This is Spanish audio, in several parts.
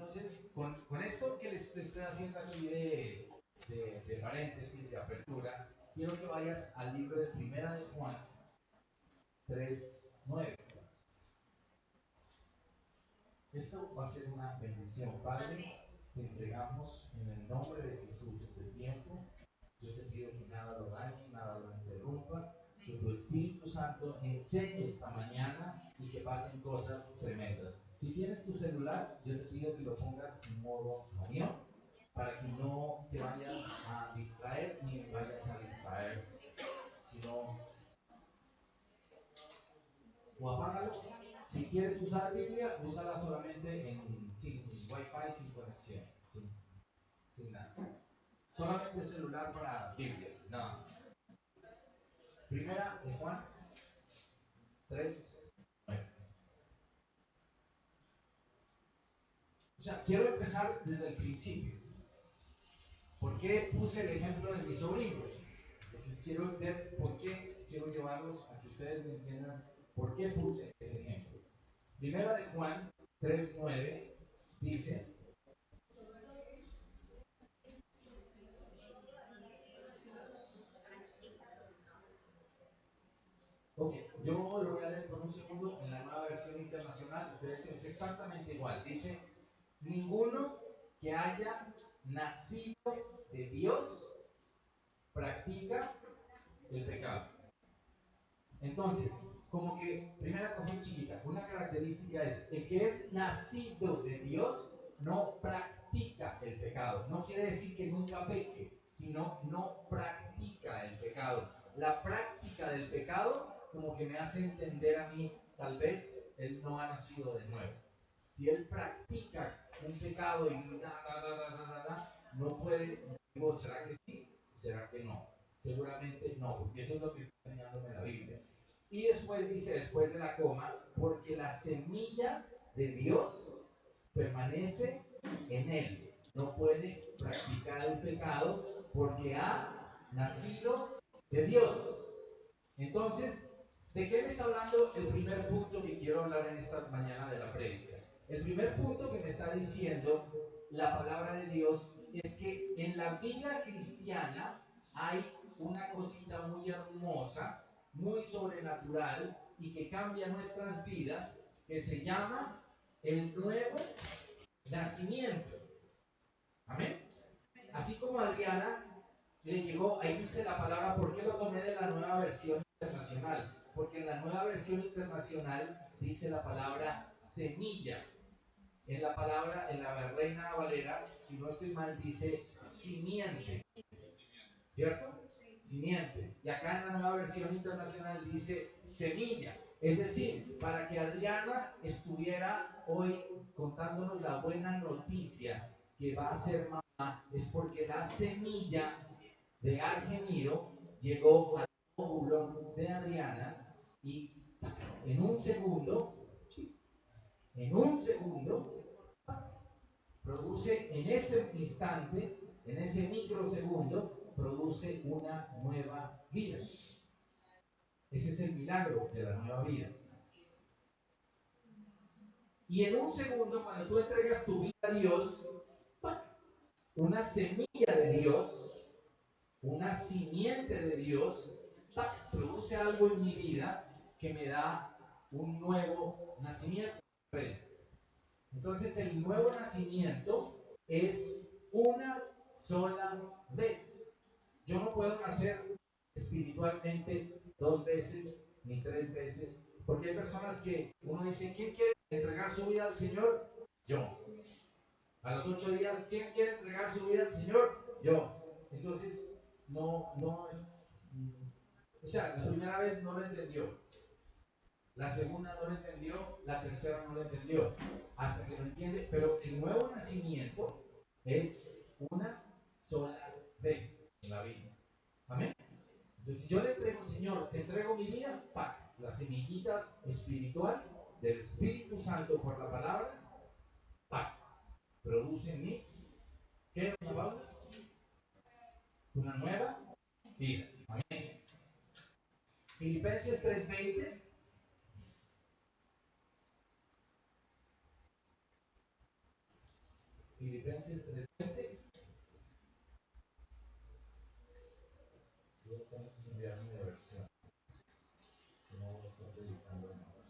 Entonces, con esto que les estoy haciendo aquí de paréntesis, de apertura, quiero que vayas al libro de Primera de Juan 3:9. Esto va a ser una bendición. Padre, te entregamos en el nombre de Jesús este tiempo. Yo te pido que nada lo dañe, nada lo interrumpa, que tu Espíritu Santo enseñe esta mañana y que pasen cosas tremendas. Si tienes tu celular, yo te pido que lo pongas en modo avión para que no te vayas a distraer ni me vayas a distraer, sino o apágalo. Si quieres usar Biblia, úsala solamente sin Wi-Fi, sin conexión, sin nada. Solamente celular para Biblia, nada más. Primera de Juan 3:9. O sea, quiero empezar desde el principio. ¿Por qué puse el ejemplo de mis sobrinos? Entonces quiero ver por qué, quiero llevarlos a que ustedes me entiendan por qué puse ese ejemplo. Primera de Juan 3:9 dice: ok, yo lo voy a leer por un segundo en la nueva versión internacional. Ustedes es exactamente igual. Dice: ninguno que haya nacido de Dios practica el pecado. Entonces, como que, primera cosa chiquita, una característica es: el que es nacido de Dios no practica el pecado. No quiere decir que nunca peque, sino no practica el pecado. La práctica del pecado como que me hace entender a mí, tal vez él no ha nacido de nuevo. Si él practica un pecado y no puede, digo, ¿será que sí? ¿Será que no? Seguramente no, porque eso es lo que está enseñándome la Biblia. Y después dice, después de la coma, porque la semilla de Dios permanece en él. No puede practicar el pecado porque ha nacido de Dios. Entonces, ¿de qué me está hablando el primer punto que quiero hablar en esta mañana de la prédica? El primer punto que me está diciendo la palabra de Dios es que en la vida cristiana hay una cosita muy hermosa, muy sobrenatural y que cambia nuestras vidas, que se llama el nuevo nacimiento. Amén. Así como Adriana le llegó, ahí dice la palabra, ¿por qué lo tomé de la nueva versión internacional? Porque en la nueva versión internacional dice la palabra semilla. En la palabra, en la Reina Valera, si no estoy mal, dice simiente. ¿Cierto? Simiente. Y acá en la nueva versión internacional dice semilla. Es decir, para que Adriana estuviera hoy contándonos la buena noticia que va a ser mamá, es porque la semilla de Argemiro llegó al óvulo de Adriana y en un segundo, produce en ese instante, en ese microsegundo, produce una nueva vida. Ese es el milagro de la nueva vida. Y en un segundo, cuando tú entregas tu vida a Dios, una semilla de Dios, una simiente de Dios, produce algo en mi vida que me da un nuevo nacimiento. Entonces el nuevo nacimiento es una sola vez. Yo no puedo nacer espiritualmente 2 veces ni 3 veces, porque hay personas que uno dice: ¿quién quiere entregar su vida al Señor? Yo. A los 8 días, ¿quién quiere entregar su vida al Señor? Yo. Entonces, no es. O sea, la primera vez no lo entendió, la segunda no lo entendió, la tercera no lo entendió, hasta que lo entiende. Pero el nuevo nacimiento es una sola vez en la vida. Amén. Entonces, yo le entrego: Señor, te entrego mi vida, la semillita espiritual del Espíritu Santo por la palabra, produce en mí, ¿qué, doña Paula? Una nueva vida. Amén. Filipenses 3:20. Filipenses 3:20. Yo tengo que cambiarme de versión. Si no voy a estar predicando nada.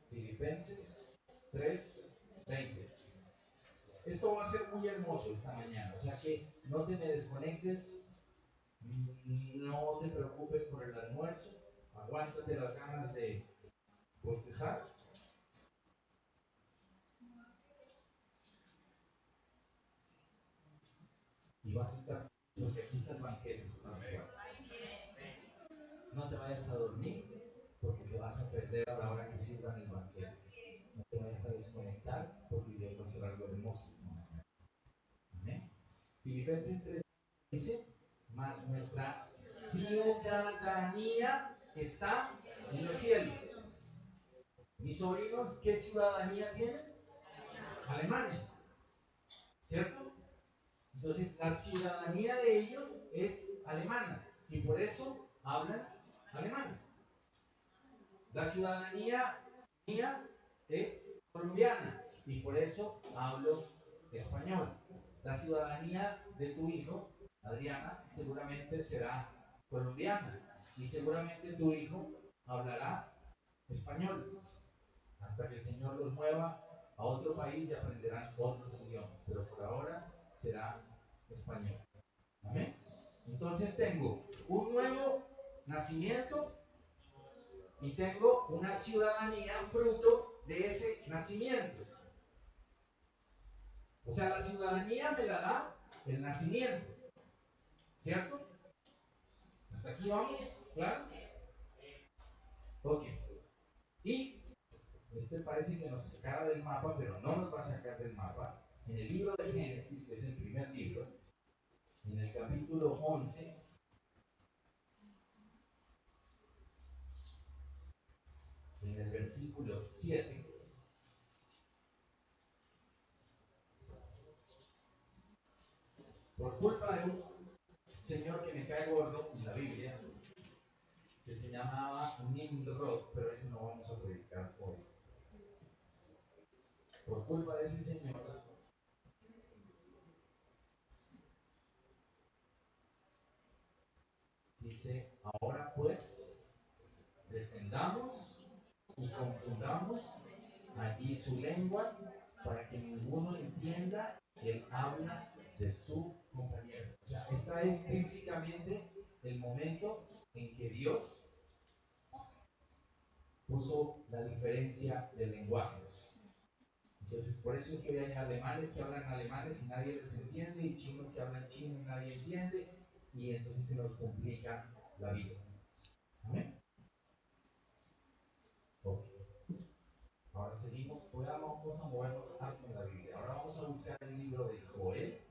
Filipenses 3:20. Esto va a ser muy hermoso esta mañana, o sea que no te me desconectes, no te preocupes por el almuerzo, aguántate las ganas de bostezar y vas a estar, porque aquí está el banquete. No te vayas a dormir porque te vas a perder a la hora que sirvan el banquete. No te vayas a desconectar porque Dios va a hacer algo hermoso esta mañana. Amén. Filipenses 3 dice, mas nuestra ciudadanía está en los cielos. Mis sobrinos, ¿qué ciudadanía tienen? Alemanes, ¿cierto? Entonces, la ciudadanía de ellos es alemana y por eso hablan alemán. La ciudadanía mía es colombiana y por eso hablo español. La ciudadanía de tu hijo, Adriana, seguramente será colombiana y seguramente tu hijo hablará español hasta que el Señor los mueva a otro país y aprenderán otros idiomas, pero por ahora será español. Amén. Entonces tengo un nuevo nacimiento y tengo una ciudadanía fruto de ese nacimiento. O sea, la ciudadanía me la da el nacimiento, ¿cierto? ¿Hasta aquí vamos? ¿Claro? Ok. Y este parece que nos sacara del mapa, pero no nos va a sacar del mapa. En el libro de Génesis, que es el primer libro, en el capítulo 11, en el versículo 7, por culpa de un señor que me cae gordo en la Biblia, que se llamaba Nimrod, pero eso no vamos a predicar hoy. Por culpa de ese señor, dice, ahora pues, descendamos y confundamos allí su lengua para que ninguno entienda el habla de su compañero. O sea, esta es bíblicamente el momento en que Dios puso la diferencia de lenguajes. Entonces, por eso es que hay alemanes que hablan alemanes y nadie les entiende, y chinos que hablan chino y nadie entiende, y entonces se nos complica la vida. ¿Amén? Ok. Ahora seguimos, pues vamos a movernos harto en la Biblia. Ahora vamos a buscar el libro de Joel.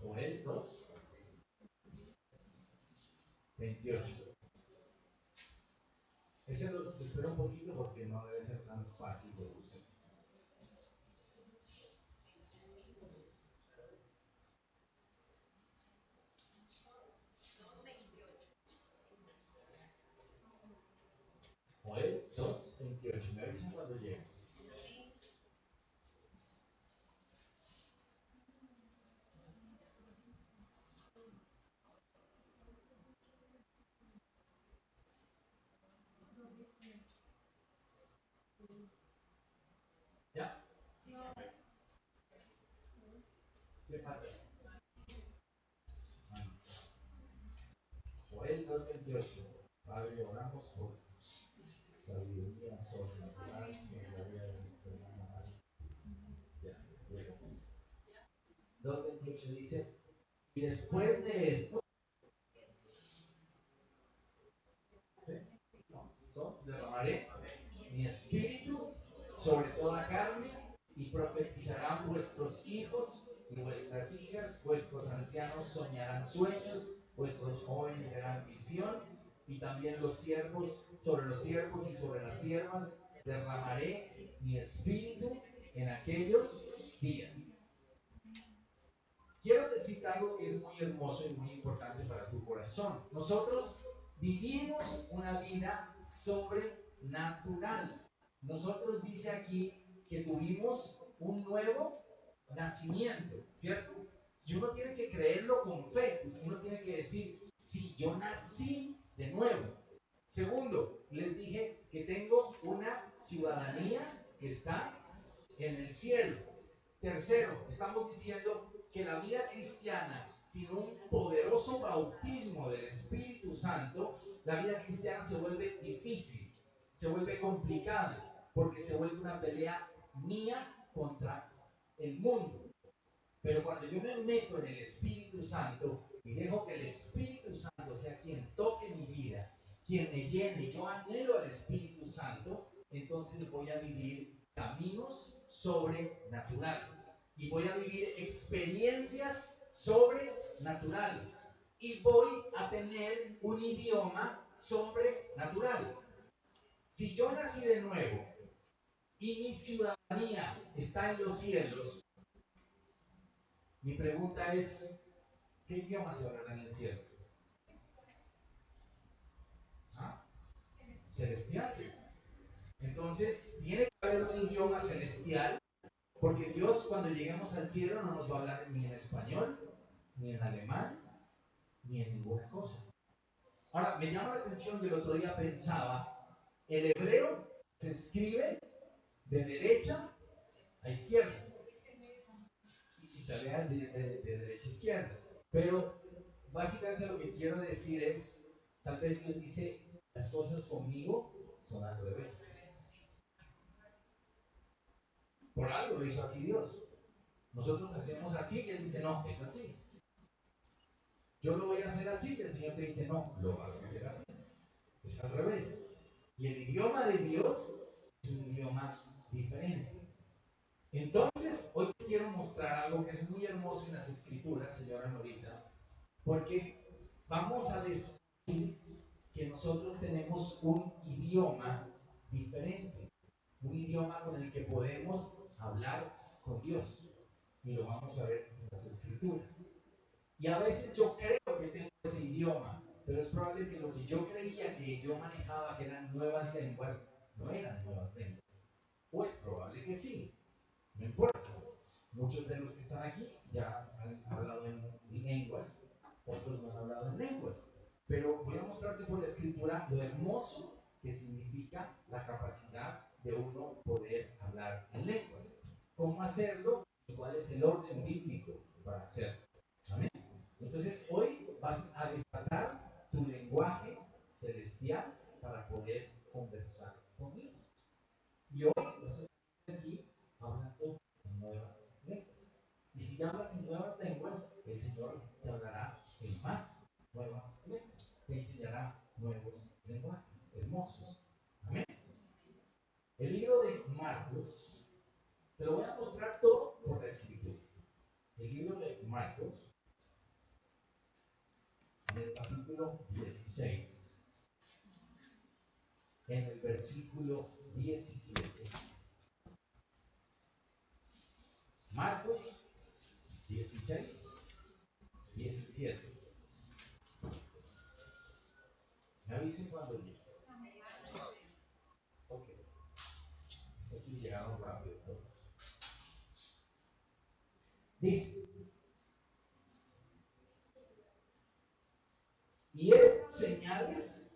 Joel 2, 28. Ese los espero un poquito porque no debe ser tan fácil de buscar. Joel 2, 28. Me avisan cuando llegue. ¿Ya? ¿Qué falta? Joel 2, 28. Padre, oramos por sabiduría sobrenatural, gloria de nuestra hermana. Ya, luego. 2:28 dice, y después de esto, ¿sí? Dos, derramaré mi espíritu sobre toda carne y profetizarán vuestros hijos y vuestras hijas, vuestros ancianos soñarán sueños, vuestros jóvenes verán visión, y también los siervos, sobre los siervos y sobre las siervas, derramaré mi espíritu en aquellos días. Quiero decir algo que es muy hermoso y muy importante para tu corazón. Nosotros vivimos una vida sobrenatural. Nosotros dice aquí que tuvimos un nuevo nacimiento, ¿cierto? Y uno tiene que creerlo con fe. Uno tiene que decir, sí, yo nací de nuevo. Segundo, les dije que tengo una ciudadanía que está en el cielo. Tercero, estamos diciendo que la vida cristiana, sin un poderoso bautismo del Espíritu Santo, la vida cristiana se vuelve difícil, se vuelve complicada, porque se vuelve una pelea mía contra el mundo. Pero cuando yo me meto en el Espíritu Santo y dejo que el Espíritu Santo sea quien toque mi vida, quien me llene, yo anhelo al Espíritu Santo, entonces voy a vivir caminos sobrenaturales y voy a vivir experiencias sobrenaturales y voy a tener un idioma sobrenatural. Si yo nací de nuevo y mi ciudadanía está en los cielos, mi pregunta es, ¿qué idioma se hablará en el cielo? ¿Ah? Celestial. Entonces, tiene que haber un idioma celestial, porque Dios cuando lleguemos al cielo no nos va a hablar ni en español, ni en alemán, ni en ninguna cosa. Ahora, me llama la atención que el otro día pensaba, el hebreo se escribe de derecha a izquierda, y se lee de derecha a izquierda. Pero básicamente lo que quiero decir es, tal vez Dios dice, las cosas conmigo son al revés. Por algo lo hizo así Dios. Nosotros hacemos así y Él dice, no, es así. Yo lo voy a hacer así y el Señor te dice, no, lo vas a hacer así. Es al revés. Y el idioma de Dios es un idioma diferente. Entonces, hoy quiero mostrar algo que es muy hermoso en las Escrituras, señora Norita, porque vamos a descubrir que nosotros tenemos un idioma diferente, un idioma con el que podemos hablar con Dios. Y lo vamos a ver en las Escrituras. Y a veces yo creo que tengo ese idioma, pero es probable que lo que yo creía que yo manejaba, que eran nuevas lenguas, no eran nuevas lenguas. O es probable que sí, no importa. Muchos de los que están aquí ya han hablado en lenguas, otros no han hablado en lenguas. Pero voy a mostrarte por la escritura lo hermoso que significa la capacidad de uno poder hablar en lenguas. ¿Cómo hacerlo? ¿Y cuál es el orden bíblico para hacerlo? Amén. Entonces hoy vas a desatar tu lenguaje celestial para poder conversar con Dios. Y hoy vas a estar aquí hablando en nuevas lenguas. Y si hablas en nuevas lenguas, el Señor te hablará en más nuevas lenguas. Te enseñará nuevos lenguajes hermosos. Amén. El libro de Marcos, te lo voy a mostrar todo por la escritura. El libro de Marcos, en el capítulo 16, en el versículo 17. Marcos 16, 17. Me avisen cuando llegue. Ok. Así llegaron rápido todos. Dice: y estas señales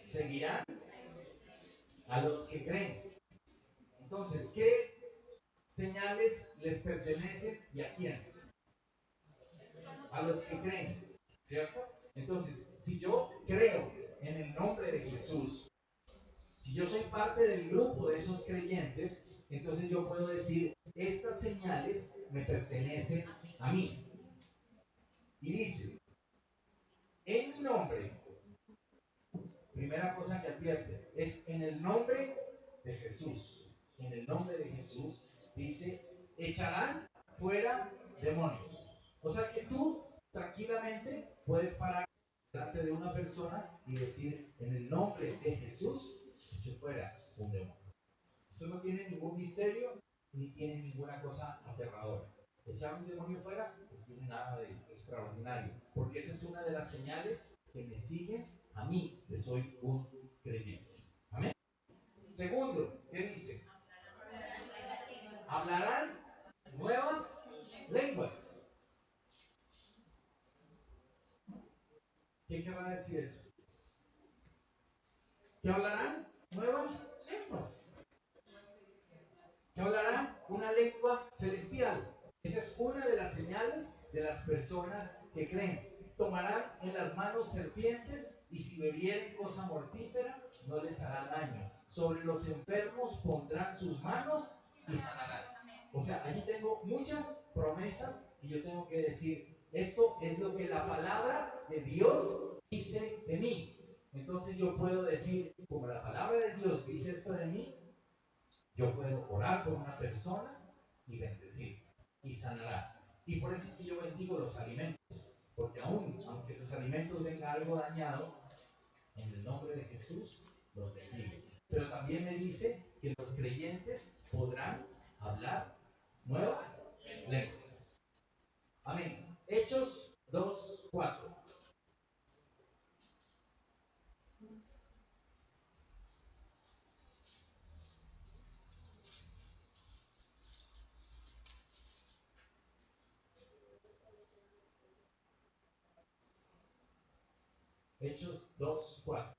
seguirán a los que creen. Entonces, ¿qué señales les pertenecen y a quiénes? A los que creen, ¿cierto? Entonces, si yo creo en el nombre de Jesús, si yo soy parte del grupo de esos creyentes, entonces yo puedo decir, estas señales me pertenecen a mí. Y dice, en mi nombre, primera cosa que advierte, es en el nombre de Jesús. En el nombre de Jesús, dice, echarán fuera demonios. O sea que tú tranquilamente puedes parar delante de una persona y decir, en el nombre de Jesús, echo fuera un demonio. Eso no tiene ningún misterio ni tiene ninguna cosa aterradora. Echar un demonio fuera no tiene nada de extraordinario, porque esa es una de las señales que me siguen a mí, que soy un creyente. Amén. Segundo, ¿qué dice? Hablarán nuevas lenguas. ¿Qué querrá decir eso? Que hablarán nuevas lenguas. Que hablarán una lengua celestial. Esa es una de las señales de las personas que creen. Tomarán en las manos serpientes y si bebieren cosa mortífera no les hará daño. Sobre los enfermos pondrán sus manos y sanarán. O sea, allí tengo muchas promesas y yo tengo que decir, esto es lo que la palabra de Dios dice de mí. Entonces yo puedo decir, como la palabra de Dios dice esto de mí, yo puedo orar por una persona y bendecir y sanará. Y por eso es que yo bendigo los alimentos, porque aunque los alimentos venga algo dañado, en el nombre de Jesús los bendigo. Pero también me dice que los creyentes podrán hablar nuevas lenguas. Amén. Hechos 2:4. Hechos 2:4.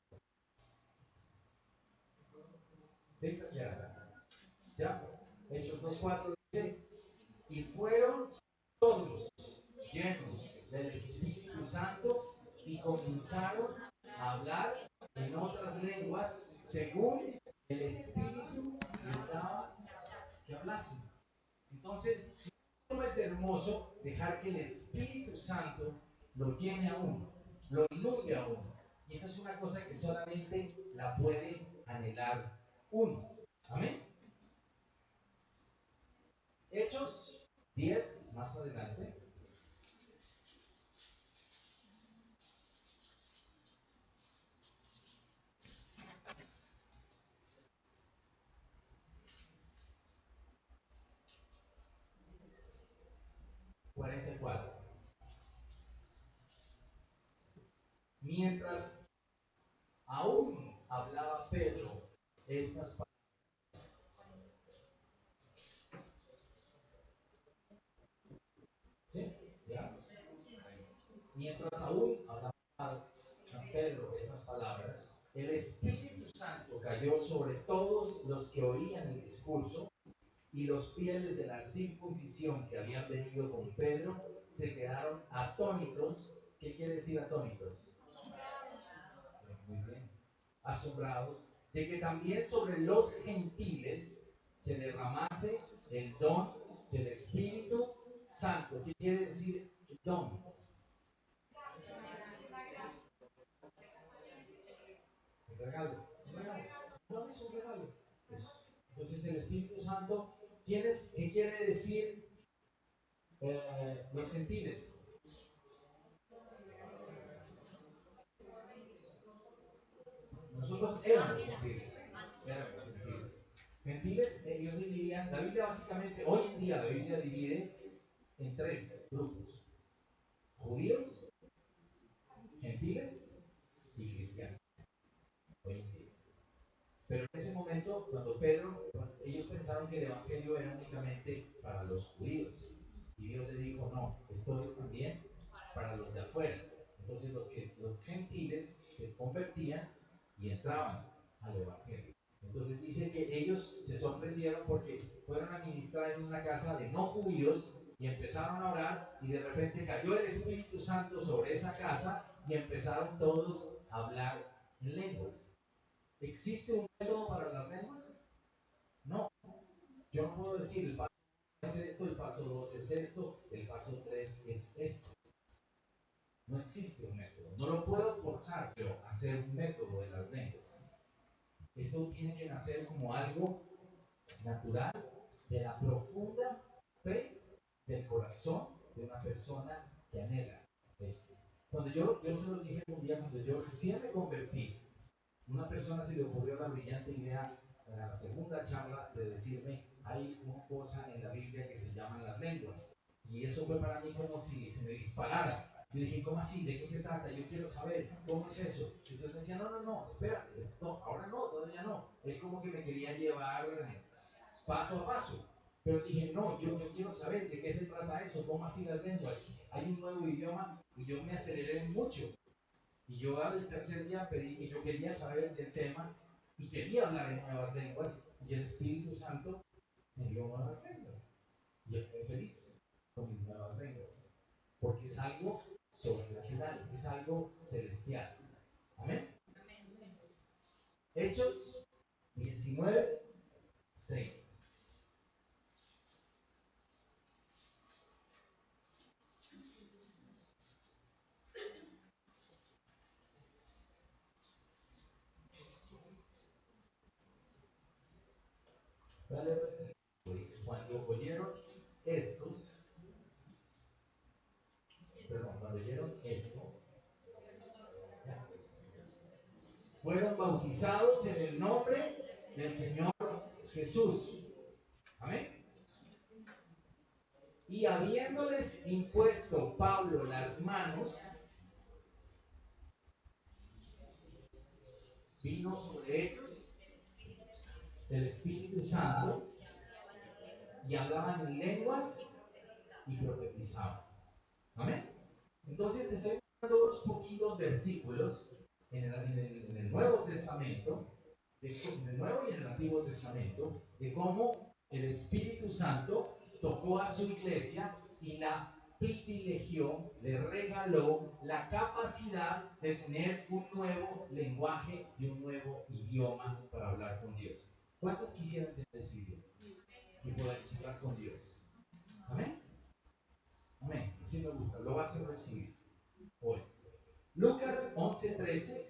¿Esta ya? Hechos 2:4 dice, y fueron todos llenos del Espíritu Santo y comenzaron a hablar en otras lenguas según el Espíritu les daba que hablasen. Entonces, ¿cómo es hermoso dejar que el Espíritu Santo lo llene a uno, lo inunde a uno? Y esa es una cosa que solamente la puede anhelar uno. Amén. Hechos 10, más adelante. 44. Mientras aún hablaba Pedro estas palabras. ¿Sí? ¿Ya? Mientras aún hablaba Pedro estas palabras, el Espíritu Santo cayó sobre todos los que oían el discurso y los fieles de la circuncisión que habían venido con Pedro se quedaron atónitos. ¿Qué quiere decir atónitos? Muy bien. Asombrados de que también sobre los gentiles se derramase el don del Espíritu Santo. ¿Qué quiere decir don? Un regalo. Un regalo. No es un regalo. Entonces el Espíritu Santo, ¿qué quiere decir los gentiles? Nosotros éramos gentiles. Éramos gentiles. Gentiles, ellos dividían, la Biblia básicamente, hoy en día la Biblia divide en tres grupos: judíos, gentiles y cristianos. Hoy en día. Pero en ese momento, ellos pensaron que el Evangelio era únicamente para los judíos. Y Dios le dijo, no, esto es también para los de afuera. Entonces los gentiles se convertían y entraban al Evangelio. Entonces dice que ellos se sorprendieron porque fueron a ministrar en una casa de no judíos y empezaron a orar y de repente cayó el Espíritu Santo sobre esa casa y empezaron todos a hablar en lenguas. ¿Existe un método para las lenguas? No. Yo no puedo decir el paso 1 es esto, el paso 2 es esto, el paso 3 es esto. No existe un método. No lo puedo forzar yo a hacer un método de las lenguas. Esto tiene que nacer como algo natural de la profunda fe del corazón de una persona que anhela esto. Cuando yo se lo dije un día, cuando yo recién me convertí, una persona se le ocurrió la brillante idea en la segunda charla de decirme, hay una cosa en la Biblia que se llaman las lenguas. Y eso fue para mí como si se me disparara. Yo dije, ¿cómo así? ¿De qué se trata? Yo quiero saber, ¿cómo es eso? Entonces me decía, no, espérate, esto, ahora no, todavía no. Él como que me quería llevar paso a paso. Pero dije, no, yo quiero saber de qué se trata eso, cómo así las lenguas. Hay un nuevo idioma y yo me aceleré mucho. Y yo al tercer día pedí que yo quería saber del tema y quería hablar en nuevas lenguas y el Espíritu Santo me dio nuevas lenguas. Y yo quedé feliz con mis nuevas lenguas. Porque es algo sobrenatural, es algo celestial. Amén. Hechos 19, 6. Pues cuando oyeron estos, cuando oyeron esto, fueron bautizados en el nombre del Señor Jesús. Amén. Y habiéndoles impuesto Pablo las manos, vino sobre ellos el Espíritu Santo y hablaban en lenguas y profetizaban. Amén. Entonces te estoy dando unos poquitos versículos en el Nuevo Testamento, en el Nuevo y en el Antiguo Testamento, de cómo el Espíritu Santo tocó a su iglesia y la privilegió, le regaló la capacidad de tener un nuevo lenguaje y un nuevo idioma para hablar con Dios. ¿Cuántos quisieran tener ese idioma y poder charlar con Dios? Amén. Amén. Si me gusta, lo vas a recibir hoy. Lucas 11:13.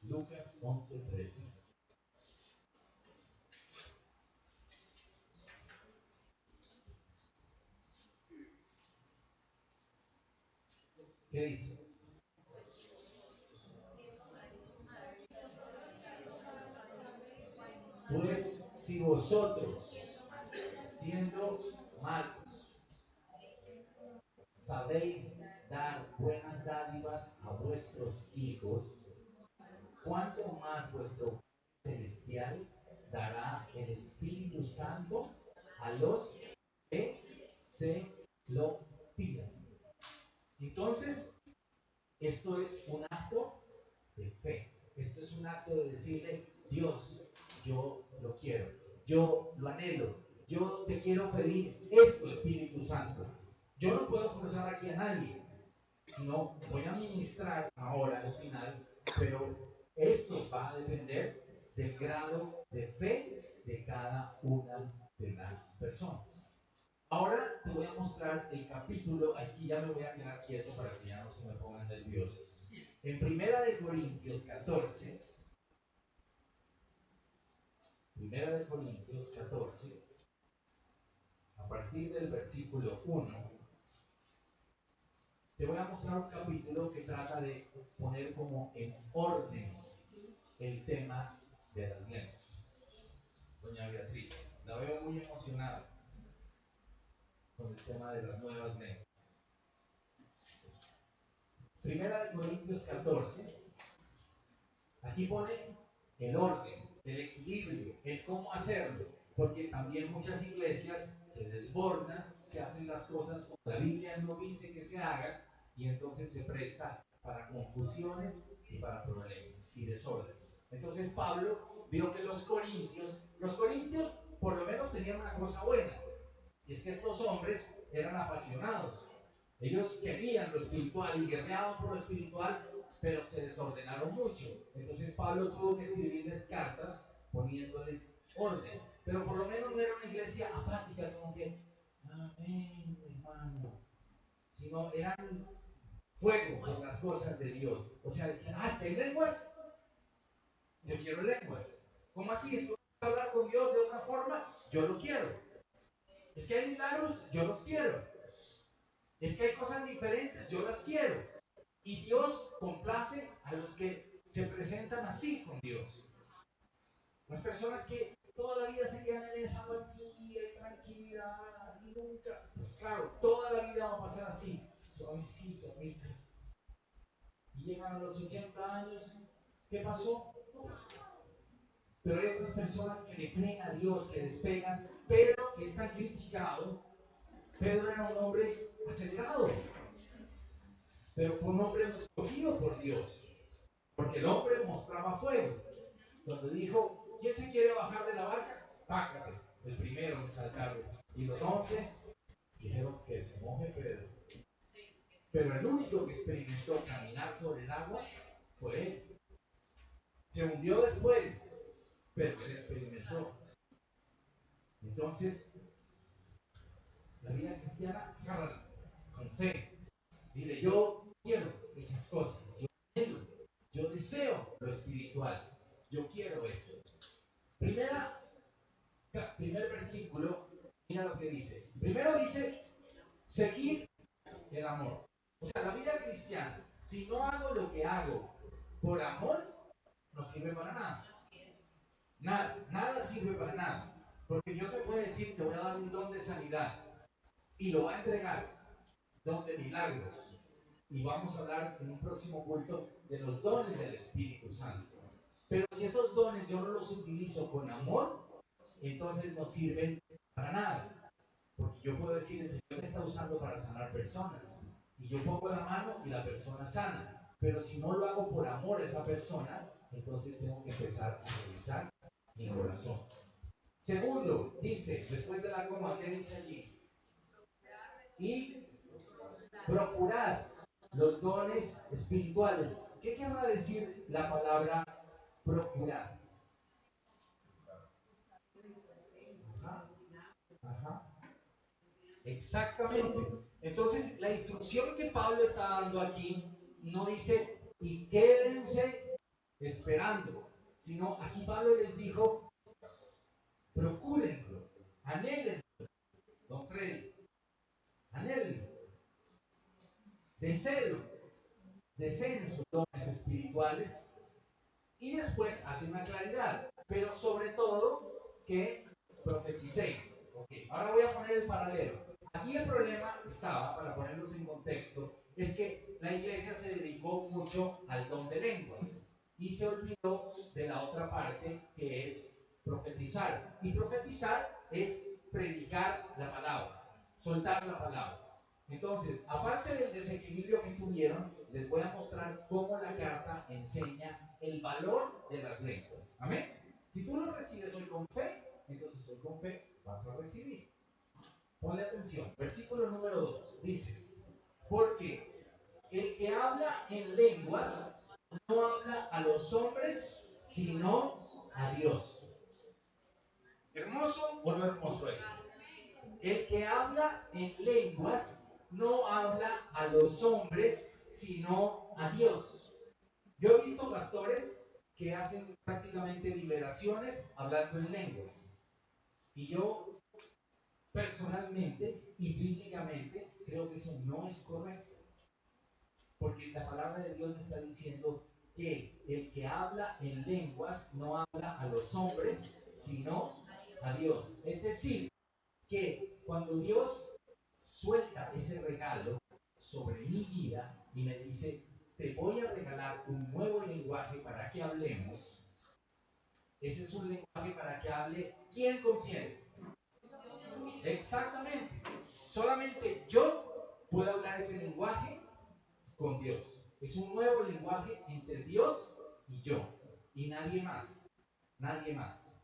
Lucas 11:13. ¿Qué dice? Pues si vosotros, siendo malos, sabéis dar buenas dádivas a vuestros hijos, ¿cuánto más vuestro Padre Celestial dará el Espíritu Santo a los que se lo pidan? Entonces, esto es un acto de fe. Esto es un acto de decirle, Dios, yo lo quiero, yo lo anhelo, yo te quiero pedir esto, Espíritu Santo. Yo no puedo forzar aquí a nadie, sino voy a ministrar ahora al final, pero esto va a depender del grado de fe de cada una de las personas. Ahora te voy a mostrar el capítulo, aquí ya me voy a quedar quieto para que ya no se me pongan nerviosos. En Primera de Corintios 14, a partir del versículo 1, te voy a mostrar un capítulo que trata de poner como en orden el tema de las lenguas. Doña Beatriz, la veo muy emocionada con el tema de las nuevas lenguas. Primera de Corintios 14, aquí pone el orden, el equilibrio, el cómo hacerlo, porque también muchas iglesias se desbordan, se hacen las cosas como la Biblia no dice que se hagan, y entonces se presta para confusiones y para problemas y desórdenes. Entonces Pablo vio que los corintios por lo menos tenían una cosa buena, y es que estos hombres eran apasionados. Ellos querían lo espiritual y guerreaban por lo espiritual, pero se desordenaron mucho. Entonces Pablo tuvo que escribirles cartas poniéndoles orden. Pero por lo menos no era una iglesia apática, como que, amén, hermano. sino eran fuego por las cosas de Dios. O sea, decían, es que hay lenguas, yo quiero lenguas. ¿Cómo así? ¿Es hablar con Dios de otra forma? Yo lo quiero. Es que hay milagros, yo los quiero. Es que hay cosas diferentes, yo las quiero. Y Dios complace a los que se presentan así con Dios. Las personas que toda la vida se quedan en esa tranquilidad y tranquilidad y nunca, pues claro, toda la vida va a pasar así, suavecito, rico. Y llegan a los 80 años, ¿qué pasó? No pasó. Pero hay otras personas que le creen a Dios, que despegan. Pedro, que es tan criticado, Pedro era un hombre acelerado, pero fue un hombre escogido por Dios, porque el hombre mostraba fuego. Cuando dijo, ¿quién se quiere bajar de la barca? Bájate, el primero en saltarlo. Y los 11 dijeron que se moje Pedro. Pero el único que experimentó caminar sobre el agua fue él. Se hundió después, pero él experimentó. Entonces, la vida cristiana, agárrala con fe. Dile, yo quiero esas cosas, yo quiero, yo deseo lo espiritual, yo quiero eso. Primer versículo, mira lo que dice. Primero dice, seguir el amor. O sea, la vida cristiana, si no hago lo que hago por amor, no sirve para nada. Nada sirve para nada. Porque Dios me puede decir, te voy a dar un don de sanidad y lo va a entregar, don de milagros. Y vamos a hablar en un próximo culto de los dones del Espíritu Santo. Pero si esos dones yo no los utilizo con amor, entonces no sirven para nada. Porque yo puedo decir, el Señor me está usando para sanar personas. Y yo pongo la mano y la persona sana. Pero si no lo hago por amor a esa persona, entonces tengo que empezar a revisar mi corazón. Segundo, dice, después de la coma, ¿qué dice allí? Y procurar los dones espirituales. ¿Qué querrá decir la palabra procurar? Ajá. Exactamente. Entonces, la instrucción que Pablo está dando aquí no dice y quédense esperando, sino aquí Pablo les dijo, procúrenlo, anhélenlo, don Freddy, anhélenlo, deseen sus dones espirituales y después hace una claridad, pero sobre todo que profeticéis. Okay. Ahora voy a poner el paralelo. Aquí el problema estaba, para ponerlos en contexto, es que la iglesia se dedicó mucho al don de lenguas y se olvidó de la otra parte que es profetizar. Y profetizar es predicar la palabra, soltar la palabra. Entonces, aparte del desequilibrio que tuvieron, les voy a mostrar cómo la carta enseña el valor de las lenguas. Amén. Si tú lo recibes hoy con fe, entonces hoy con fe vas a recibir. Ponle atención. Versículo número 2 dice, porque el que habla en lenguas no habla a los hombres, sino a Dios. ¿Hermoso o no hermoso esto? El que habla en lenguas no habla a los hombres, sino a Dios. Yo he visto pastores que hacen prácticamente liberaciones hablando en lenguas. Y yo personalmente y bíblicamente creo que eso no es correcto. Porque la palabra de Dios me está diciendo que el que habla en lenguas no habla a los hombres, sino a Dios. Es decir, que cuando Dios suelta ese regalo sobre mi vida y me dice, te voy a regalar un nuevo lenguaje para que hablemos, ese es un lenguaje para que hable ¿quién con quién? Exactamente. Solamente yo puedo hablar ese lenguaje con Dios. Es un nuevo lenguaje entre Dios y yo. Y nadie más. Nadie más.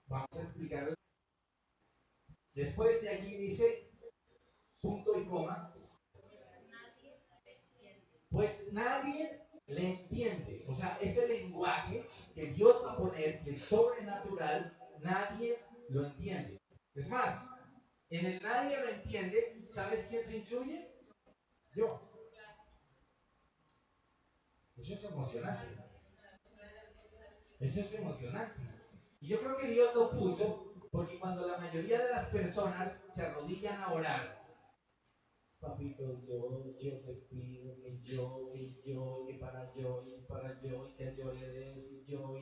Vamos a explicarlo. Después de allí dice, punto y coma, pues nadie le entiende. O sea, ese lenguaje que Dios va a poner, que es sobrenatural, nadie lo entiende. Es más, En el nadie lo entiende, ¿sabes quién se incluye? Yo. Eso es emocionante. Eso es emocionante. Y yo creo que Dios lo puso porque cuando la mayoría de las personas se arrodillan a orar, papito, yo te pido que y para yo, y que yo le des, y todo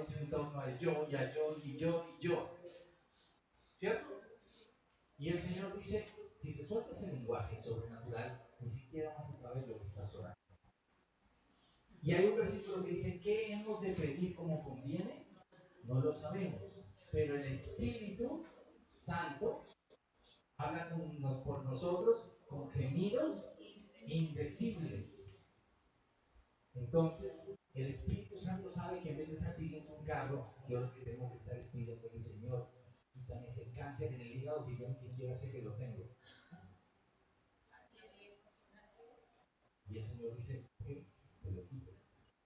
es en torno al yo, y a yo, y yo, y yo. ¿Cierto? Y el Señor dice, si te sueltas el lenguaje sobrenatural, ni siquiera vas a saber lo que estás orando. Y hay un versículo que dice, ¿qué hemos de pedir como conviene? No lo sabemos, pero el Espíritu Santo habla por nosotros con gemidos indecibles. Entonces, el Espíritu Santo sabe que en vez de estar pidiendo un carro, yo lo que tengo que estar es pidiendo al Señor, quítame ese cáncer en el hígado que yo ni siquiera sé que lo tengo. Y el Señor dice, ok, te lo quito.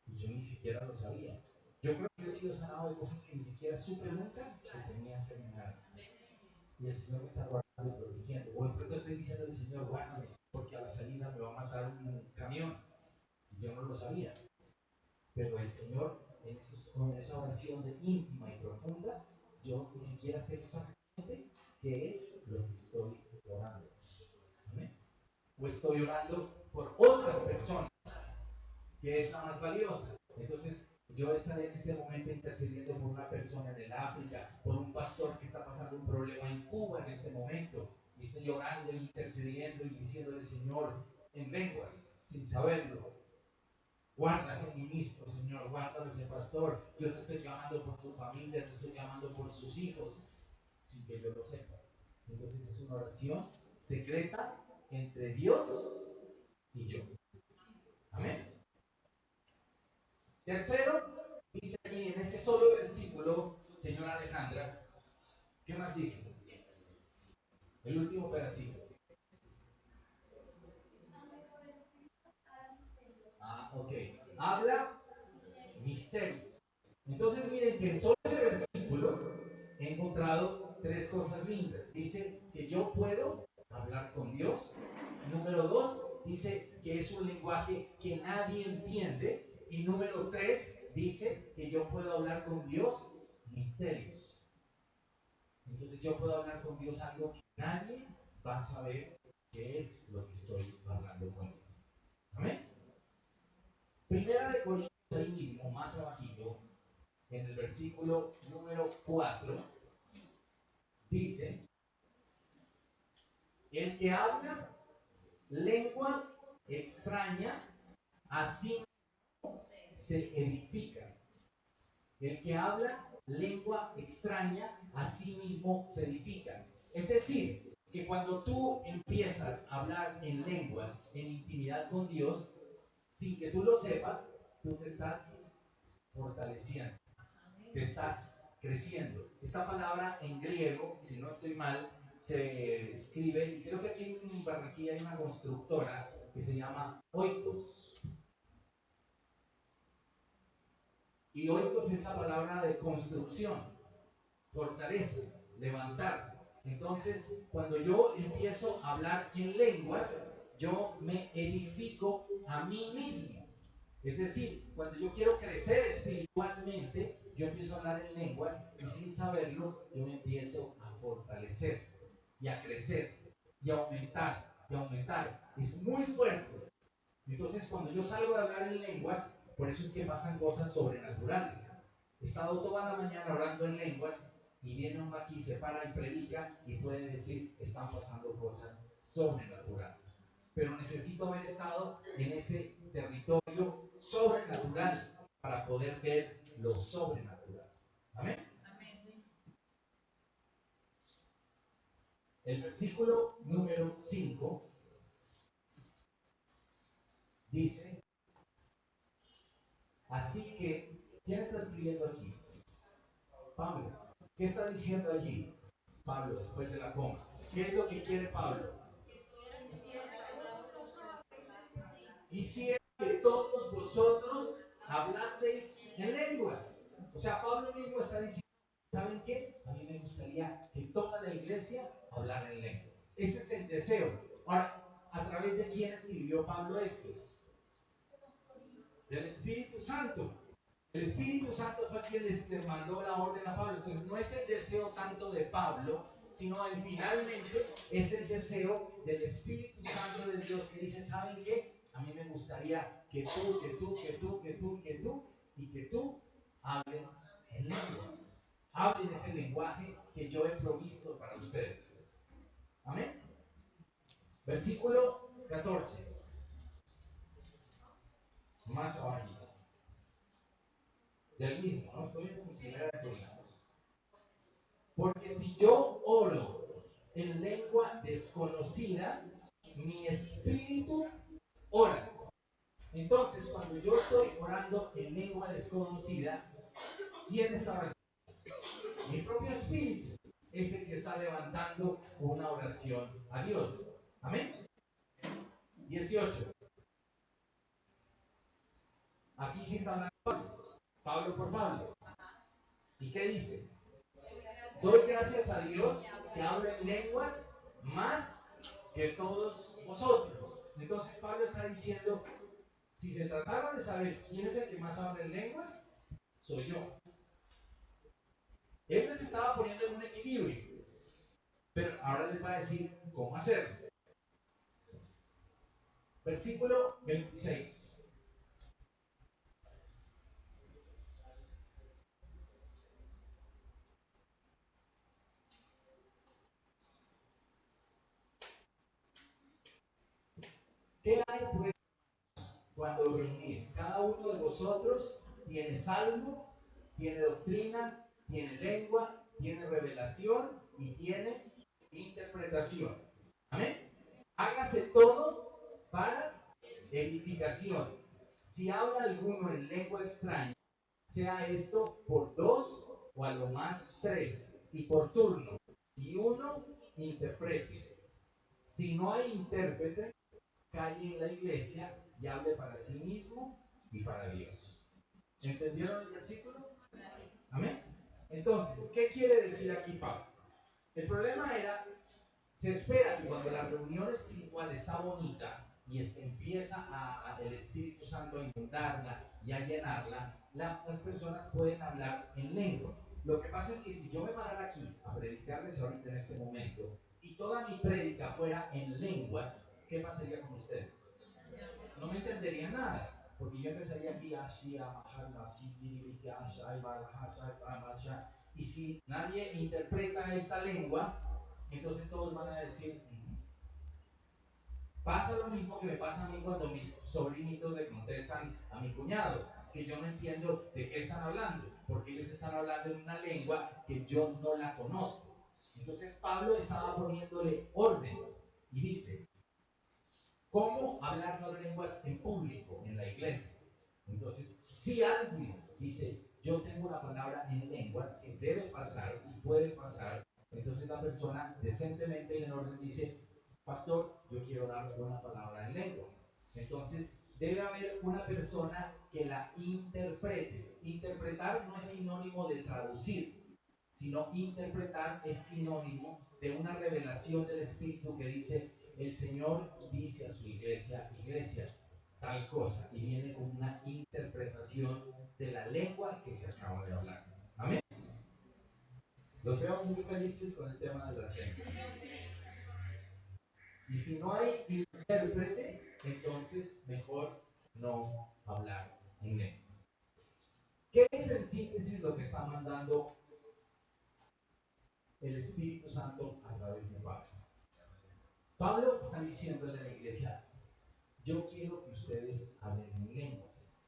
Y yo ni siquiera lo sabía. Yo creo que he sido sanado de cosas que ni siquiera supe nunca que tenía enfermedades. Y el Señor me está guardando y protegiendo. O de pronto estoy diciendo al Señor, guárdame, porque a la salida me va a matar un camión. Y yo no lo sabía. Pero el Señor, con esa oración de íntima y profunda, yo ni siquiera sé exactamente qué es lo que estoy orando. ¿Sabes? O estoy orando por otras personas, que es la más valiosa. Entonces, yo estaré en este momento intercediendo por una persona en el África, por un pastor que está pasando un problema en Cuba en este momento. Y estoy orando e intercediendo y diciéndole, Señor, en lenguas, sin saberlo. Guarda ese ministro, Señor, guarda ese pastor. Yo te estoy llamando por su familia, te estoy llamando por sus hijos, sin que yo lo sepa. Entonces es una oración secreta entre Dios y yo. Amén. Tercero, dice aquí en ese solo versículo, señora Alejandra, ¿qué más dice? El último pedacito. Ah, ok. Habla misterios. Entonces miren que en solo ese versículo he encontrado tres cosas lindas. Dice que yo puedo hablar con Dios. Número dos, dice que es un lenguaje que nadie entiende. Y número tres, dice que yo puedo hablar con Dios misterios. Entonces yo puedo hablar con Dios algo que nadie va a saber qué es lo que estoy hablando con Él. Amén. Primera de Corintios, ahí mismo, más abajito, en el versículo número 4, dice, el que habla lengua extraña, así se edifica. El que habla lengua extraña, a sí mismo se edifica. Es decir, que cuando tú empiezas a hablar en lenguas, en intimidad con Dios, sin que tú lo sepas, tú te estás fortaleciendo, te estás creciendo. Esta palabra en griego, si no estoy mal, se escribe, y creo que aquí en Barranquilla hay una constructora que se llama oikos. Y oikos es esta palabra de construcción, fortaleza, levantar. Entonces, cuando yo empiezo a hablar en lenguas, yo me edifico a mí mismo. Es decir, cuando yo quiero crecer espiritualmente, yo empiezo a hablar en lenguas y sin saberlo, yo me empiezo a fortalecer y a crecer y a aumentar y a aumentar. Es muy fuerte. Entonces, cuando yo salgo de hablar en lenguas, por eso es que pasan cosas sobrenaturales. He estado toda la mañana orando en lenguas y viene uno aquí, se para y predica y puede decir, están pasando cosas sobrenaturales. Pero necesito haber estado en ese territorio sobrenatural para poder ver lo sobrenatural. Amén. El versículo número 5 dice, así que, ¿quién está escribiendo aquí? Pablo. ¿Qué está diciendo allí Pablo después de la coma? ¿Qué es lo que quiere Pablo? Quisiera que todos vosotros hablaseis en lenguas. O sea, Pablo mismo está diciendo ¿saben qué? A mí me gustaría que toda la iglesia hablara en lenguas. Ese es el deseo. Ahora, ¿a través de quién escribió Pablo esto? Del Espíritu Santo. El Espíritu Santo fue quien les mandó la orden a Pablo. Entonces no es el deseo tanto de Pablo, sino finalmente es el deseo del Espíritu Santo de Dios que dice, ¿saben qué? A mí me gustaría que tú y que tú hablen en lenguas. Hablen ese lenguaje que yo he provisto para ustedes. Amén. Versículo 14. Más abajo. Del mismo, ¿no? Estoy en primera de Corintios. Porque si yo oro en lengua desconocida, mi espíritu ora. Entonces, cuando yo estoy orando en lengua desconocida, ¿quién está orando? Mi propio espíritu es el que está levantando una oración a Dios. Amén. 18. Aquí sí está hablando Pablo por Pablo. ¿Y qué dice? Doy gracias a Dios que hablo en lenguas más que todos vosotros. Entonces Pablo está diciendo, si se tratara de saber quién es el que más habla en lenguas, soy yo. Él les estaba poniendo en un equilibrio, pero ahora les va a decir cómo hacerlo. Versículo 26. ¿Qué hay pues cuando os reunís? Cada uno de vosotros tiene salmo, tiene doctrina, tiene lengua, tiene revelación y tiene interpretación. Amén. Hágase todo para edificación. Si habla alguno en lengua extraña, sea esto por dos o a lo más tres, y por turno, y uno interprete. Si no hay intérprete, calle en la iglesia y hable para sí mismo y para Dios. ¿Entendieron el versículo? Amén. Entonces, ¿qué quiere decir aquí Pablo? El problema era, se espera que cuando la reunión espiritual está bonita y empieza el Espíritu Santo a inundarla y a llenarla, las personas pueden hablar en lengua. Lo que pasa es que si yo me parara aquí a predicarles ahorita en este momento y toda mi prédica fuera en lenguas, ¿qué pasaría con ustedes? No me entenderían nada. Porque yo empezaría aquí y si nadie interpreta esta lengua, entonces todos van a decir, pasa lo mismo que me pasa a mí cuando mis sobrinitos le contestan a mi cuñado, que yo no entiendo de qué están hablando, porque ellos están hablando en una lengua que yo no la conozco. Entonces Pablo estaba poniéndole orden y dice, ¿cómo hablar las lenguas en público, en la iglesia? Entonces, si alguien dice, yo tengo una palabra en lenguas que debe pasar y puede pasar, entonces la persona decentemente y en orden dice, pastor, yo quiero dar una palabra en lenguas. Entonces, debe haber una persona que la interprete. Interpretar no es sinónimo de traducir, sino interpretar es sinónimo de una revelación del Espíritu que dice, el Señor dice a su iglesia, iglesia, tal cosa, y viene con una interpretación de la lengua que se acaba de hablar. Amén. Los veo muy felices con el tema de las lenguas. Y si no hay intérprete, entonces mejor no hablar en lenguas. ¿Qué es en síntesis lo que está mandando el Espíritu Santo a través de Pablo? Pablo está diciéndole a la iglesia, yo quiero que ustedes hablen en lenguas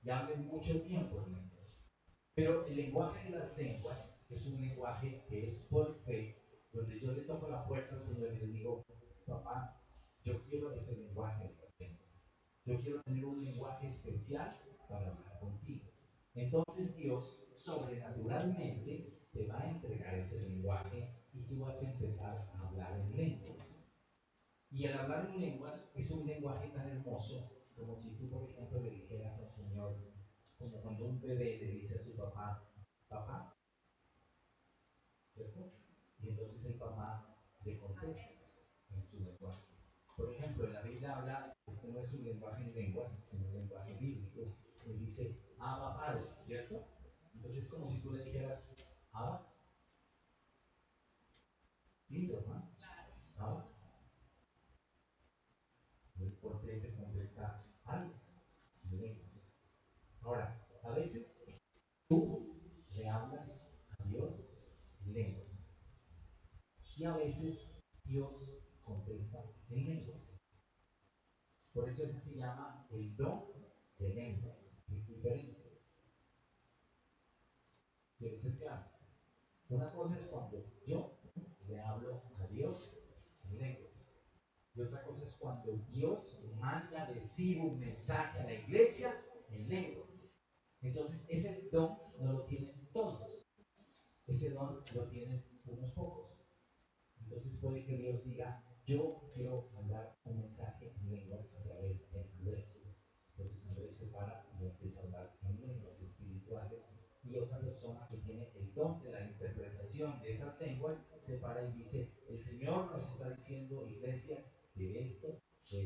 y hablen mucho tiempo en lenguas. Pero el lenguaje de las lenguas es un lenguaje que es por fe, donde yo le toco la puerta al Señor y le digo, papá, yo quiero ese lenguaje de las lenguas. Yo quiero tener un lenguaje especial para hablar contigo. Entonces Dios sobrenaturalmente te va a entregar ese lenguaje y tú vas a empezar a hablar en lenguas. Y el hablar en lenguas es un lenguaje tan hermoso como si tú, por ejemplo, le dijeras al Señor, como cuando un bebé le dice a su papá, papá, ¿cierto? Y entonces el papá le contesta en su lenguaje. Por ejemplo, en la Biblia habla, este no es un lenguaje en lenguas, sino un lenguaje bíblico. Él dice, Abba Padre, ¿cierto? Entonces es como si tú le dijeras, Abba, lindo, ¿no? Abba, por qué te contesta algo en lenguas. Ahora, a veces tú le hablas a Dios en lenguas y a veces Dios contesta en lenguas. Por eso ese se llama el don de lenguas. Es diferente. Quiero ser claro. Una cosa es cuando yo le hablo a Dios en lenguas. Y otra cosa es cuando Dios manda decir un mensaje a la iglesia en lenguas. Entonces, ese don no lo tienen todos. Ese don lo tienen unos pocos. Entonces puede que Dios diga, yo quiero mandar un mensaje en lenguas a través de Andrés. Entonces Andrés se para y empieza a hablar en lenguas espirituales y otra persona que tiene el don de la interpretación de esas lenguas se para y dice, el Señor nos está diciendo, iglesia, de esto y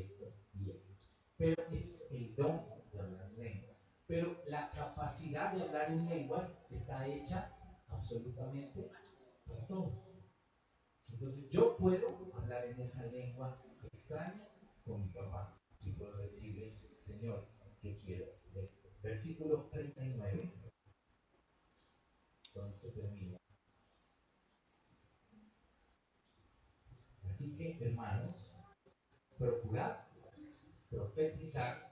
esto. Pero ese es el don de hablar en lenguas. Pero la capacidad de hablar en lenguas está hecha absolutamente para todos. Entonces yo puedo hablar en esa lengua extraña con mi papá y puedo decirle, Señor, yo quiero esto. Versículo 39. Con esto termino. Así que, hermanos, procurad profetizar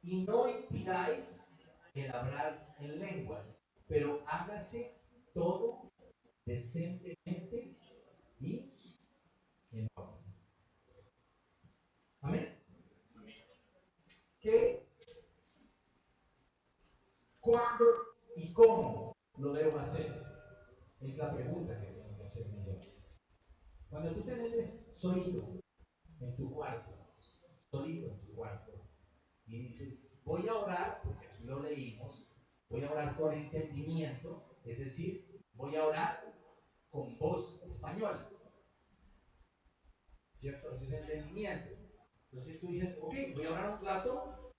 y no impidáis el hablar en lenguas, pero hágase todo decentemente y en orden. Amén. ¿Qué, cuándo y cómo lo debo hacer? Es la pregunta que tengo que hacerme yo. Cuando tú te metes solito en tu cuarto, solito en tu cuarto, y dices, voy a orar, porque aquí lo leímos, voy a orar con entendimiento, es decir, voy a orar con voz española, ¿cierto? Ese es entendimiento. Entonces tú dices, ok, voy a orar un rato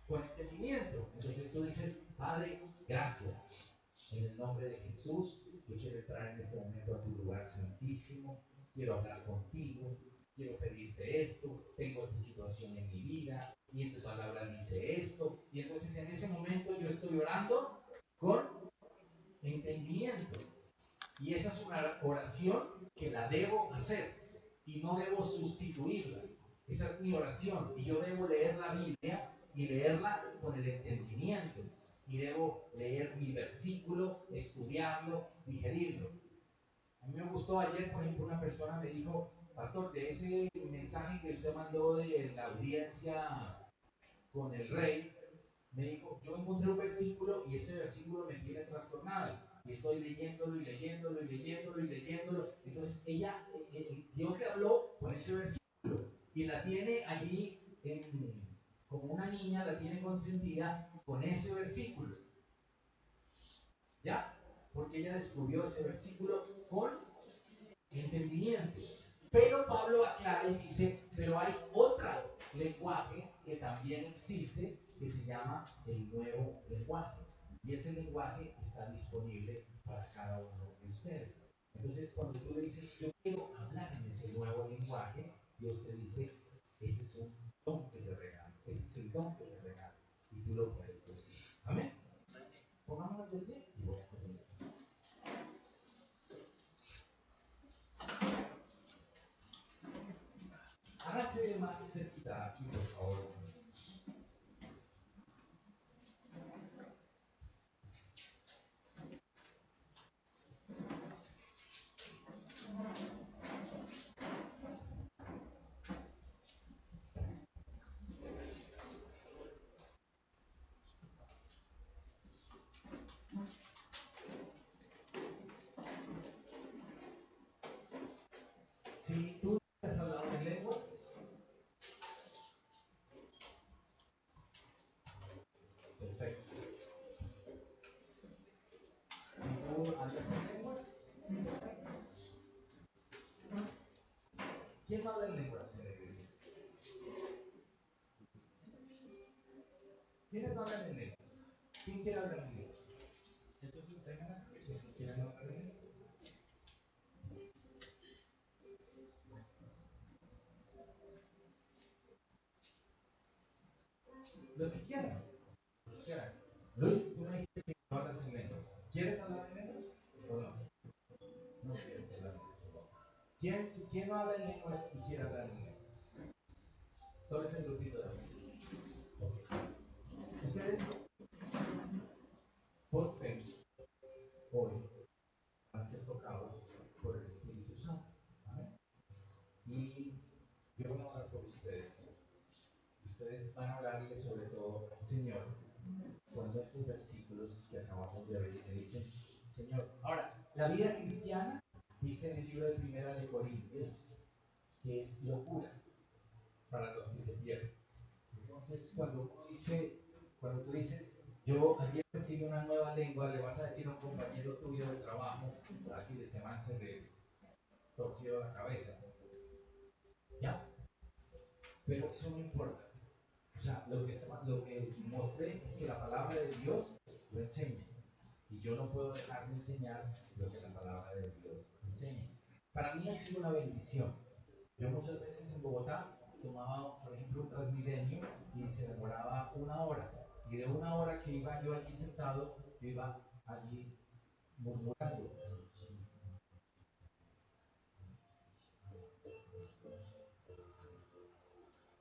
con entendimiento. Entonces tú dices, Padre, gracias. En el nombre de Jesús, yo quiero entrar en este momento a tu lugar santísimo. Quiero hablar contigo. Quiero pedirte esto. Tengo esta situación en mi vida. Y en tu palabra dice esto. Y entonces en ese momento yo estoy orando con entendimiento. Y esa es una oración que la debo hacer. Y no debo sustituirla. Esa es mi oración. Y yo debo leer la Biblia y leerla con el entendimiento. Y debo leer mi versículo, estudiarlo, digerirlo. A mí me gustó ayer, por ejemplo, una persona me dijo, pastor, de ese mensaje que usted mandó de la audiencia con el rey, me dijo, yo encontré un versículo y ese versículo me tiene trastornado. Y estoy leyéndolo y leyéndolo y leyéndolo y leyéndolo. Entonces ella, Dios le habló con ese versículo y la tiene allí como una niña, la tiene consentida con ese versículo. ¿Ya? Porque ella descubrió ese versículo con entendimiento. Pero Pablo aclara y dice, pero hay otro lenguaje que también existe que se llama el nuevo lenguaje. Y ese lenguaje está disponible para cada uno de ustedes. Entonces, cuando tú le dices, yo quiero hablar en ese nuevo lenguaje, Dios te dice, ese es un don que te regalo, ese es el don que te regalo. Y tú lo puedes decir. Amén. Pongámonos de pie y voy a terminar. Hágase más cerquita aquí, por favor. Si tú has hablado en lenguas, perfecto. Si tú hablas en lenguas, ¿Quién no habla en lenguas en la iglesia? ¿Quiénes no hablan en lenguas? ¿Quién quiere hablar en lenguas? Entonces vengan a los que quieran hablar en lenguas. Los que quieran. Los que quieran. Luis, tú me dijiste que no hablas en lenguas. ¿Quieres hablar en lenguas o no? No quieres hablar en lenguas. ¿Quién no habla en lenguas y quiere hablar en lenguas? Solo este grupito de amigos. Ustedes, por fe, hoy van a ser tocados por el Espíritu Santo. ¿Vale? Y yo voy a orar por ustedes. Ustedes van a orarle sobre todo al Señor con estos versículos que acabamos de ver, que dicen, Señor. Ahora, la vida cristiana, dice en el libro de Primera de Corintios, que es locura para los que se pierden. Entonces, cuando tú dices, yo ayer recibí una nueva lengua, le vas a decir a un compañero tuyo de trabajo, así de este man se le torció la cabeza. ¿Ya? Pero eso no importa. O sea, lo que mostré es que la palabra de Dios lo enseña. Y yo no puedo dejar de enseñar lo que la palabra de Dios enseña. Para mí ha sido una bendición. Yo muchas veces en Bogotá tomaba, por ejemplo, un Transmilenio y se demoraba una hora. Y de una hora que iba yo allí sentado, yo iba allí murmurando.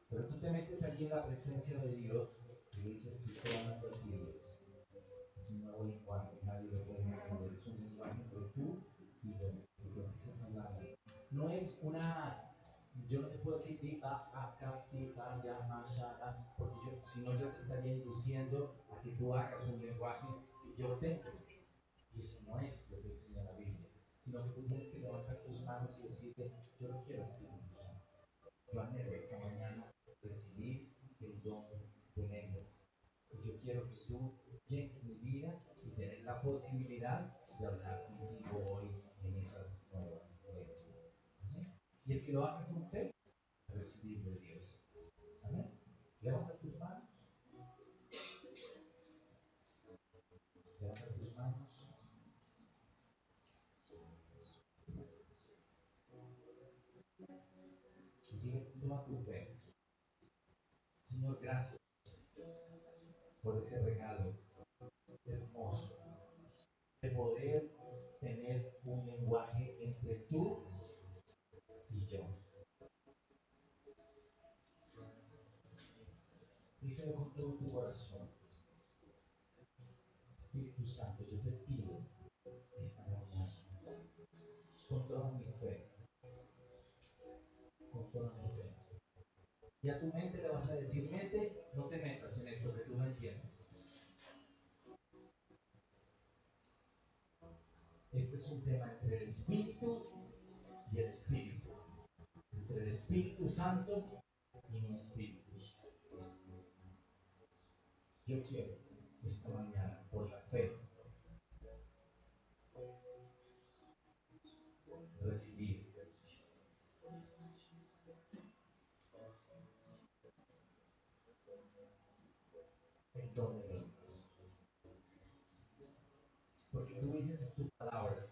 Pero tú te metes allí en la presencia de Dios y le dices, ¿qué estoy hablando aquí, Dios? Es un nuevo lenguaje, nadie lo puede entender. Es un lenguaje entre tú y yo, y tú empiezas a hablar. No es yo no te puedo decir di, acá, sí, ya, ya, porque si no yo te estaría induciendo a que tú hagas un lenguaje que yo tengo. Y eso no es lo que enseña la Biblia, sino que tú tienes que levantar tus manos y decirle, yo lo quiero, Espíritu Santo. Yo anhelo esta mañana recibir el don de lenguas. Y yo quiero que tú llenes mi vida y tener la posibilidad de hablar contigo hoy en esas nuevas lenguas. ¿Amén? Y el que lo haga con fe, recibir de Dios. Amén. Levanta tus manos. Levanta tus manos. Y dile toda tu fe. Señor, gracias por ese regalo hermoso de poder tener un lenguaje entre tú y yo. Díselo con todo tu corazón. Espíritu Santo, yo te pido esta mañana, con toda mi fe, con toda mi fe. Y a tu mente le vas a decir, mente, no te metas en esto que tú no entiendes. Este es un tema entre el Espíritu y el Espíritu. Entre el Espíritu Santo y mi Espíritu. Yo quiero esta mañana, por la fe, recibir el don de lenguas. Porque tú dices en tu palabra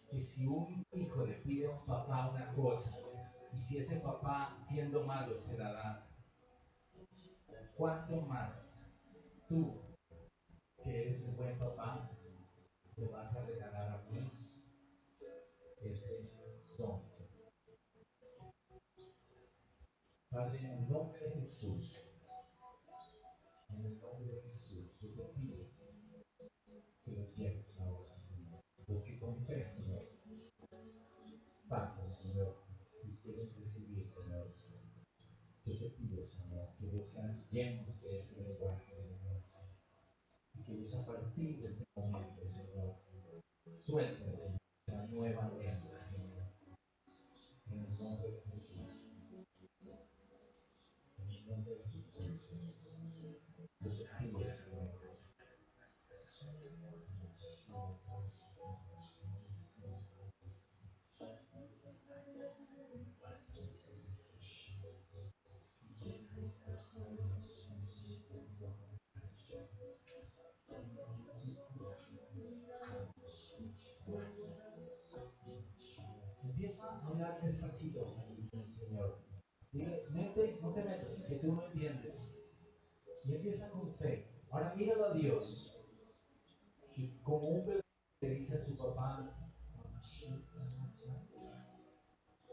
que si un hijo le pide a un papá una cosa, y si ese papá siendo malo se la da, ¿cuánto más tú, que eres un buen papá, le vas a regalar a mí ese don? Padre, en el nombre de Jesús, en el nombre de Jesús, yo te pido que los lleves ahora, Señor. Los que confiesan, Señor, pasen, Señor, y quieren recibir, Señor. Yo te pido, Señor, que ellos sean llenos de ese lenguaje, Señor. Y que ellos a partir de este momento, Señor, suelten, Señor, esa nueva lengua, Señor. En el nombre de Jesús. En el nombre de Jesús. Yo te pido, Señor. hablar despacito con el Señor. Dile, no te metas, que tú no entiendes. Y empieza con fe. Ahora míralo a Dios. Y como un bebé le dice a su papá,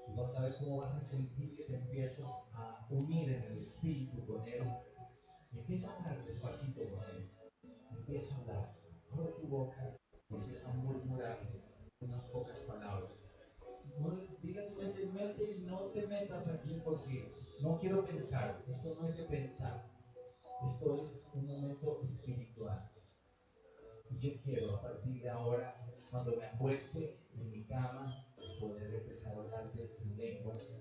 y vas a ver cómo vas a sentir que te empiezas a unir en el espíritu con Él. Y empieza a hablar despacito con Él. Empieza a hablar. Abre tu boca y empieza a murmurar unas pocas palabras. No, dile a tu mente, no te metas aquí porque no quiero pensar. Esto no es de pensar. Esto es un momento espiritual. Y yo quiero a partir de ahora, cuando me acueste en mi cama, poder empezar a hablarte en lenguas,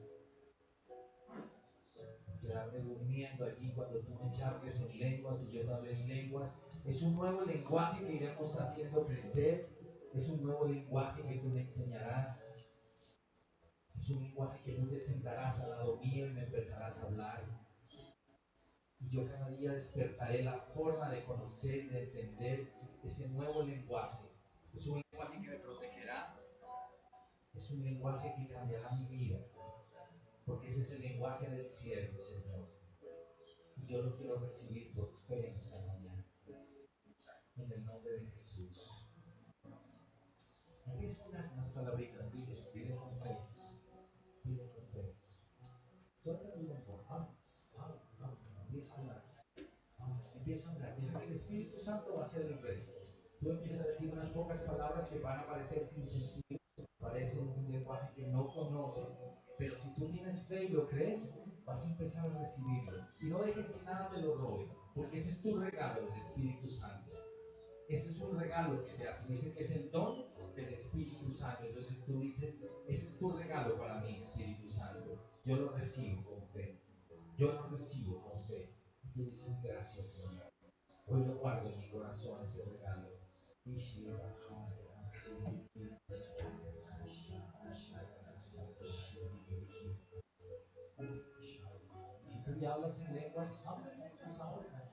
quedarme durmiendo aquí cuando tú me charles en lenguas y yo te hable en lenguas. Es un nuevo lenguaje que iremos haciendo crecer, es un nuevo lenguaje que tú me enseñarás, es un lenguaje que tú te sentarás al lado mío y me empezarás a hablar. Y yo cada día despertaré la forma de conocer y de entender ese nuevo lenguaje. Es un lenguaje que me protegerá, es un lenguaje que cambiará mi vida, porque ese es el lenguaje del cielo, Señor. Y yo lo quiero recibir por fe en esta mañana. En el nombre de Jesús. Empieza a hablar unas palabritas, dile con fe. Dile con fe. Suelta tu lengua. Empieza a hablar. Empieza a hablar. Deja que el Espíritu Santo va a hacer el resto. Tú empiezas a decir unas pocas palabras que van a parecer sin sentido, parecen un lenguaje que no conoces, pero si tú tienes fe y lo crees, vas a empezar a recibirlo. Y no dejes que nada te lo robe, porque ese es tu regalo del Espíritu Santo. Ese es un regalo que te hace. Dice que es el don del Espíritu Santo. Entonces tú dices, ese es tu regalo para mí, Espíritu Santo. Yo lo recibo con fe. Yo lo recibo con fe. Y tú dices, gracias, Señor. Hoy lo guardo en mi corazón ese regalo. Si tú ya hablas en lenguas, habla en lenguas ahora.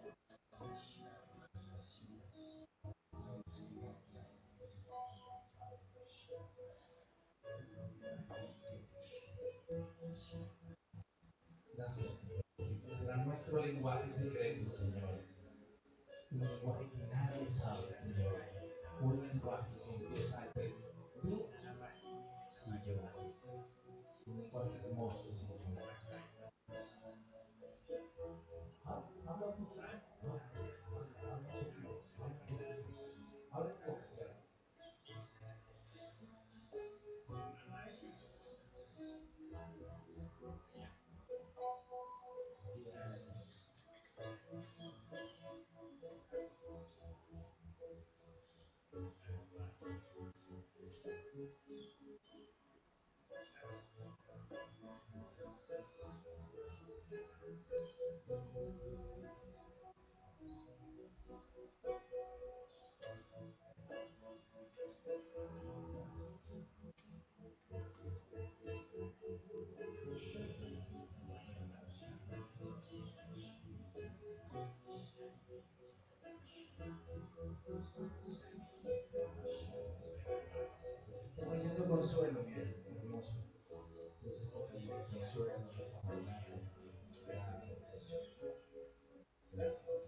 Gracias, Señor. Este será nuestro lenguaje secreto, Señor. Un lenguaje que nadie sabe, Señor. Un lenguaje que empieza a ver tú y yo. Un lenguaje hermoso, Señor. Habla tu Habla tu boca. Está trayendo consuelo, mi hermoso. Entonces, consuelo esta mañana. Gracias, Señor. Gracias.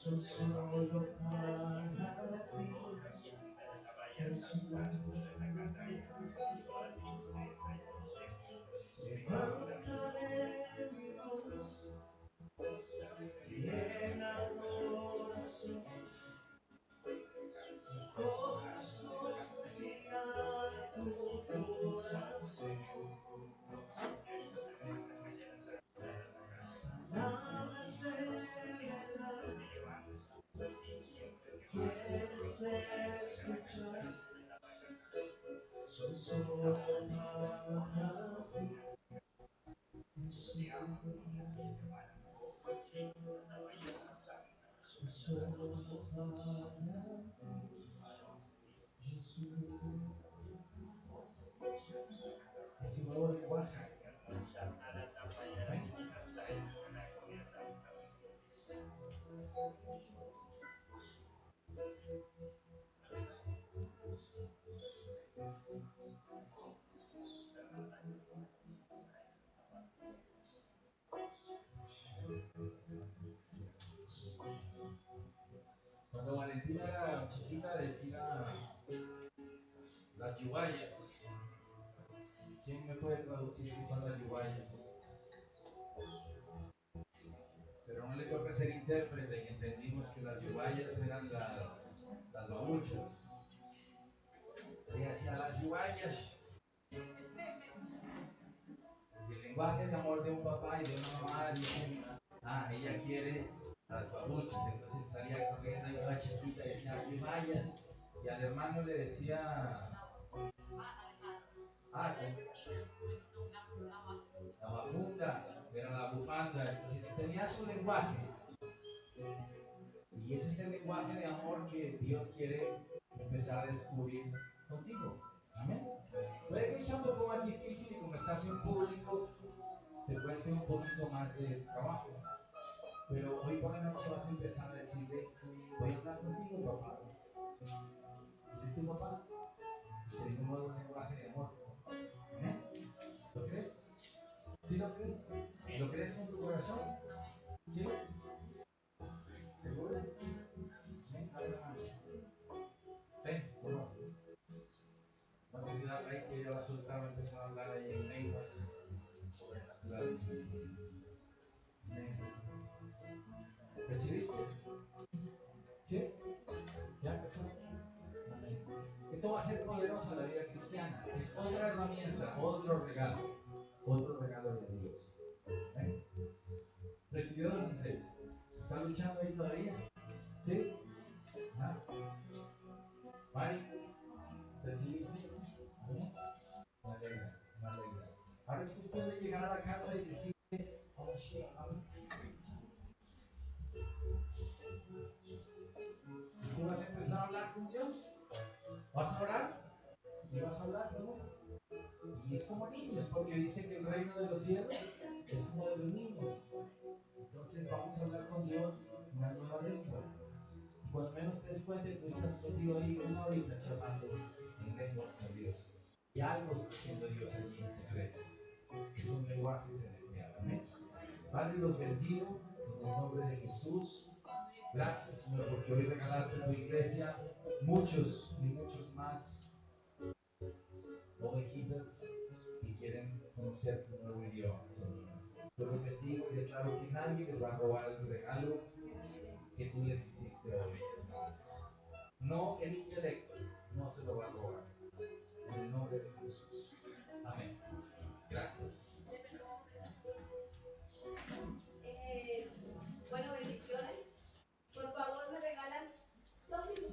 son solo para ti, Jesús. Levantaré mi voz y en adoración, mi corazón unirá tu corazón. Palabras de verdad quieres escuchar, son solo para ti, Jesús. Son solo para ti, Jesús. Es tu nuevo lenguaje. Amén. Cuando Valentina era chiquita decía las yubayas. ¿Quién me puede traducir qué son las yubayas? Pero no le toca ser intérprete y entendimos que las yubayas eran las babuchas. Ella decía las yubayas. Y el lenguaje de amor de un papá y de una mamá dice, ella quiere las babuchas, entonces estaría corriendo y toda chiquita y decía yubayas. Y al hermano le decía, la bafunda, era la bufanda, entonces tenía su lenguaje. Y ese es el lenguaje de amor que Dios quiere empezar a descubrir contigo. Amén. Puede que sea un poco más difícil y como estás en público, te cueste un poquito más de trabajo. Pero hoy por la noche vas a empezar a decirle, voy a hablar contigo, papá. ¿Eres tu papá? Tienes un nuevo lenguaje de amor. ¿Amén? ¿Lo crees? ¿Sí lo crees? ¿Lo crees con tu corazón? ¿Sí? ¿Seguro? Ven, abre la mano. Ven, por favor. Vas a ayudar a Rey que ella va a soltar, va a empezar a hablar ahí en lenguas sobrenaturales. Ven. ¿Recibiste? ¿Sí? ¿Ya empezaste? Amén. Esto va a ser poderoso en la vida cristiana. Es otra herramienta, otro regalo de Dios. ¿Ven? ¿Recibió Don Andrés? ¿Está luchando ahí todavía? ¿Sí? ¿Ah? Mari, ¿recibiste? ¿Amén? Me alegra, me alegra. Ahora es cuestión de llegar a la casa y decir, ¿y tú vas a empezar a hablar con Dios? ¿Vas a orar? ¿Y vas a hablar, no? Y es como niños, porque dice que el reino de los cielos es como de los niños. Entonces vamos a hablar con Dios una nueva lengua. Y cuando menos te des cuenta, tú estás metido ahí una horita charlando en lenguas con Dios. Y algo está haciendo Dios allí en secreto. Es un lenguaje celestial. Amén. Padre, los bendigo en el nombre de Jesús. Gracias, Señor, porque hoy regalaste a tu iglesia muchos y muchos más ovejitas que quieren conocer tu nuevo idioma, Señor. Yo los bendigo y declaro que nadie les va a robar el regalo que tú les hiciste hoy, Señor. No el intelecto, no se lo va a robar.